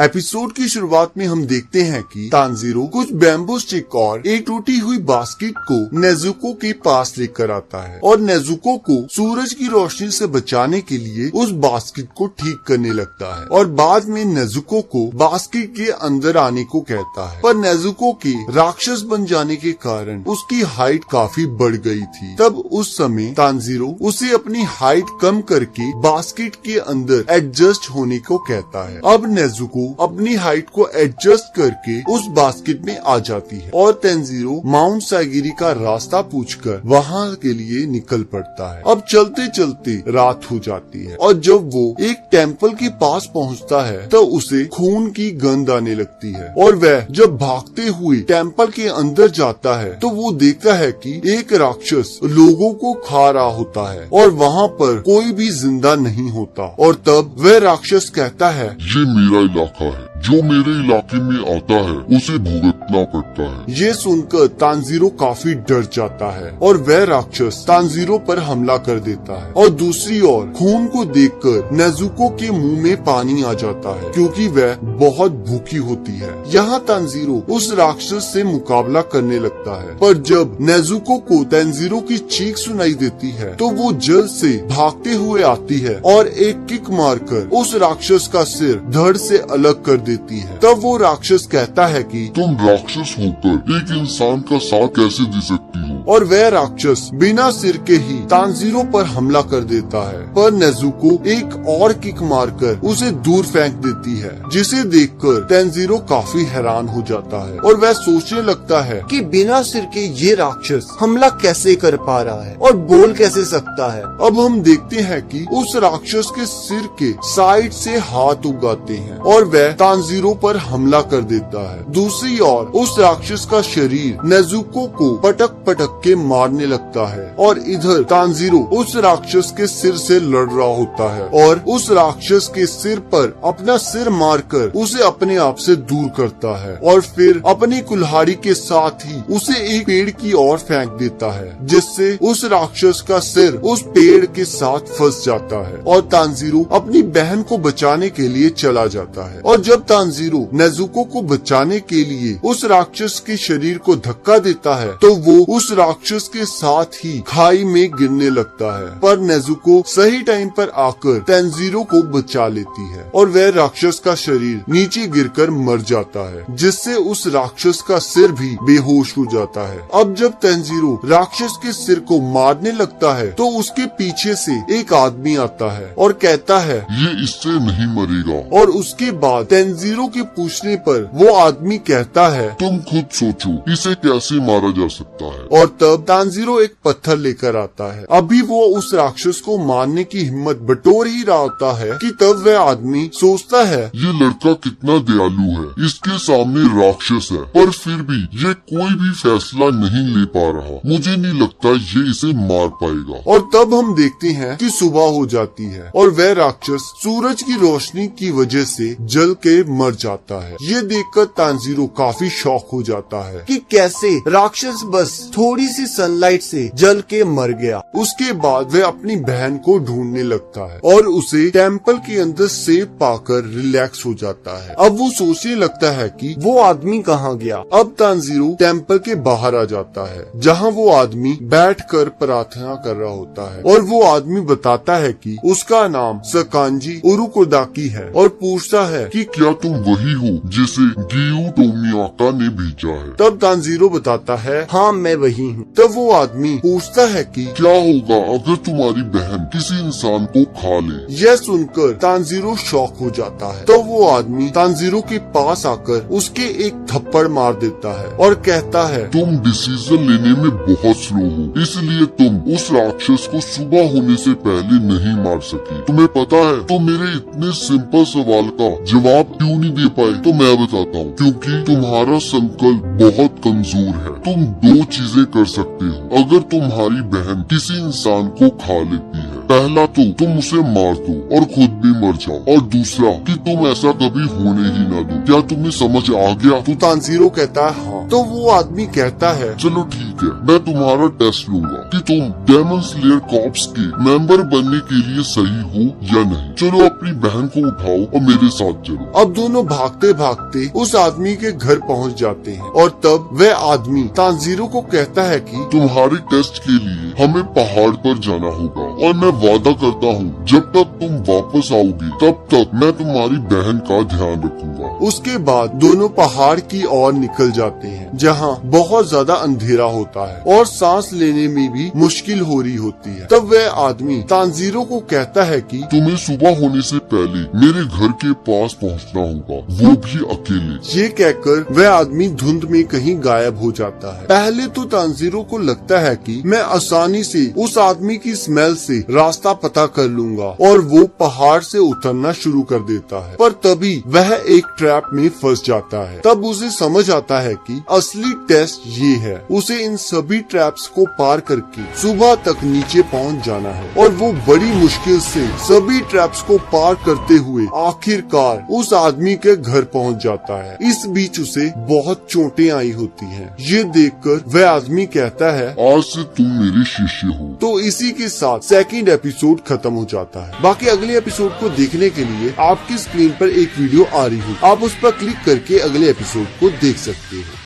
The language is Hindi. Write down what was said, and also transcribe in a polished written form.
एपिसोड की शुरुआत में हम देखते हैं कि तानजीरो कुछ बैम्बू स्टिक और एक टूटी हुई बास्केट को नेजुको के पास लेकर आता है और नेजुको को सूरज की रोशनी से बचाने के लिए उस बास्केट को ठीक करने लगता है और बाद में नेजुको को बास्केट के अंदर आने को कहता है। पर नेजुको के राक्षस बन जाने के कारण उसकी हाइट काफी बढ़ गई थी। तब उस समय तानजीरो उसे अपनी हाइट कम करके बास्केट के अंदर एडजस्ट होने को कहता है। अब नेजुको अपनी हाइट को एडजस्ट करके उस बास्केट में आ जाती है और तानजीरो माउंट सागिरी का रास्ता पूछकर वहाँ के लिए निकल पड़ता है। अब चलते चलते रात हो जाती है और जब वो एक टेम्पल के पास पहुँचता है तो उसे खून की गंध आने लगती है और वह जब भागते हुए टेम्पल के अंदर जाता है तो वो देखता है कि एक राक्षस लोगों को खा रहा होता है और वहाँ पर कोई भी जिंदा नहीं होता। और तब वह राक्षस कहता है, ये मेरा इलाका है, जो मेरे इलाके में आता है उसे भुगतना पड़ता है। ये सुनकर तानजीरो काफी डर जाता है और वह राक्षस तानजीरो पर हमला कर देता है। और दूसरी ओर खून को देखकर नेजुको के मुंह में पानी आ जाता है क्योंकि वह बहुत भूखी होती है। यहाँ तानजीरो उस राक्षस से मुकाबला करने लगता है, पर जब नेजुको को तानजीरो की चीख सुनाई देती है तो वो जल्द से भागते हुए आती है और एक किक मारकर उस राक्षस का सिर धड़ से अलग कर देती है। तब वो राक्षस कहता है कि तुम राक्षस होकर एक इंसान का साथ कैसे दे सकती हो? और वह राक्षस बिना सिर के ही तानजीरो पर हमला कर देता है। पर नेजुको एक और किक मारकर उसे दूर फेंक देती है, जिसे देखकर तानजीरो काफी हैरान हो जाता है और वह सोचने लगता है कि बिना सिर के ये राक्षस हमला कैसे कर पा रहा है और बोल कैसे सकता है। अब हम देखते हैं कि उस राक्षस के सिर के साइड से हाथ उगाते हैं और वह तानजीरो पर हमला कर देता है। दूसरी ओर उस राक्षस का शरीर नेजुको को पटक पटक के मारने लगता है और इधर तानजीरो उस राक्षस के सिर से लड़ रहा होता है और उस राक्षस के सिर पर अपना सिर मारकर उसे अपने आप से दूर करता है और फिर अपनी कुल्हाड़ी के साथ ही उसे एक पेड़ की ओर फेंक देता है, जिससे उस राक्षस का सिर उस पेड़ के साथ फंस जाता है और तानजीरो अपनी बहन को बचाने के लिए चला जाता है। और जब तानजीरो नेजुको को बचाने के लिए उस राक्षस के शरीर को धक्का देता है तो वो उस राक्षस के साथ ही खाई में गिरने लगता है, पर नेजुको सही टाइम पर आकर तानजीरो को बचा लेती है और वह राक्षस का शरीर नीचे गिरकर मर जाता है, जिससे उस राक्षस का सिर भी बेहोश हो जाता है। अब जब तानजीरो राक्षस के सिर को मारने लगता है तो उसके पीछे से एक आदमी आता है और कहता है, ये इससे नहीं मरेगा। और उसके बाद तानजीरो के पूछने पर वो आदमी कहता है, तुम खुद सोचो इसे कैसे मारा जा सकता है। और तब तानजीरो एक पत्थर लेकर आता है। अभी वो उस राक्षस को मारने की हिम्मत बटोर ही रहा होता है कि तब वह आदमी सोचता है, ये लड़का कितना दयालु है, इसके सामने राक्षस है पर फिर भी ये कोई भी फैसला नहीं ले पा रहा, मुझे नहीं लगता ये इसे मार पाएगा। और तब हम देखते हैं कि सुबह हो जाती है और वह राक्षस सूरज की रोशनी की वजह से जल के मर जाता है। ये देखकर तानजीरो काफी शॉक हो जाता है कि कैसे राक्षस बस थोड़ी सी सनलाइट से जल के मर गया। उसके बाद वह अपनी बहन को ढूंढने लगता है और उसे टेम्पल के अंदर सेफ पाकर रिलैक्स हो जाता है। अब वो सोचने लगता है कि वो आदमी कहाँ गया। अब तानजीरो टेम्पल के बाहर आ जाता है जहाँ वो आदमी बैठकर प्रार्थना कर रहा होता है और वो आदमी बताता है कि उसका नाम सकांजी उरुकोदाकी है और पूछता है कि क्या तुम वही हो जिसे गियू टोमियाका ने भेजा है। तब तानजीरो बताता है, हाँ मैं वही हूँ। तब वो आदमी पूछता है कि क्या होगा अगर तुम्हारी बहन किसी इंसान को खा ले। यह सुनकर तानजीरो शॉक हो जाता है। तो वो आदमी तानजीरो के पास आकर उसके एक थप्पड़ मार देता है और कहता है, तुम डिसीजन लेने में बहुत स्लो हो, इसलिए तुम उस राक्षस को सुबह होने से पहले नहीं मार सकी। तुम्हें पता है तो मेरे इतने सिंपल सवाल का जवाब क्यों नहीं दे पाए? तो मैं बताता हूँ, क्योंकि तुम्हारा संकल्प बहुत कमजोर है। तुम दो चीजें कर सकते हो अगर तुम्हारी बहन किसी इंसान को खा लेती है। पहला तो तुम उसे मार दो और खुद भी मर जाओ, और दूसरा कि तुम ऐसा कभी होने ही ना दो। क्या तुम्हें समझ आ गया? तो तानजीरो कहता है हाँ। तो वो आदमी कहता है चलो ठीक है, मैं तुम्हारा टेस्ट लूंगा कि तुम डेमन स्लेयर कॉर्प्स के मेंबर बनने के लिए सही हो या नहीं। चलो अपनी बहन को उठाओ और मेरे साथ चलो। अब दोनों भागते भागते उस आदमी के घर पहुंच जाते हैं और तब वह आदमी तानजीरो को कहता है कि तुम्हारे टेस्ट के लिए हमें पहाड़ पर जाना होगा, और मैं वादा करता हूँ जब तक तुम वापस आओगी तब तक मैं तुम्हारी बहन का ध्यान रखूंगा। उसके बाद दोनों पहाड़ की ओर निकल जाते हैं जहाँ बहुत ज्यादा अंधेरा होता है और सांस लेने में भी मुश्किल हो रही होती है। तब वह आदमी तानजीरो को कहता है कि तुम्हें सुबह होने से पहले मेरे घर के पास पहुंचना होगा, वो भी अकेले। ये कहकर वह आदमी धुंध में कहीं गायब हो जाता है। पहले तो तानजीरो को लगता है कि मैं आसानी से उस आदमी की स्मेल से रास्ता पता कर लूंगा और वो पहाड़ से उतरना शुरू कर देता है, पर तभी वह एक ट्रैप में फंस जाता है। तब उसे समझ आता है कि असली टेस्ट ये है, उसे इन सभी ट्रैप्स को पार करके सुबह तक नीचे पहुंच जाना है। और वो बड़ी मुश्किल से सभी ट्रैप्स को पार करते हुए आखिरकार उस आदमी के घर पहुंच जाता है। इस बीच उसे बहुत चोटें आई होती हैं। ये देखकर वह आदमी कहता है आज से तुम मेरे शिष्य हो। तो इसी के साथ सेकंड एपिसोड खत्म हो जाता है। बाकी अगले एपिसोड को देखने के लिए आपकी स्क्रीन पर एक वीडियो आ रही हो, आप उस पर क्लिक करके अगले एपिसोड को देख सकते हो।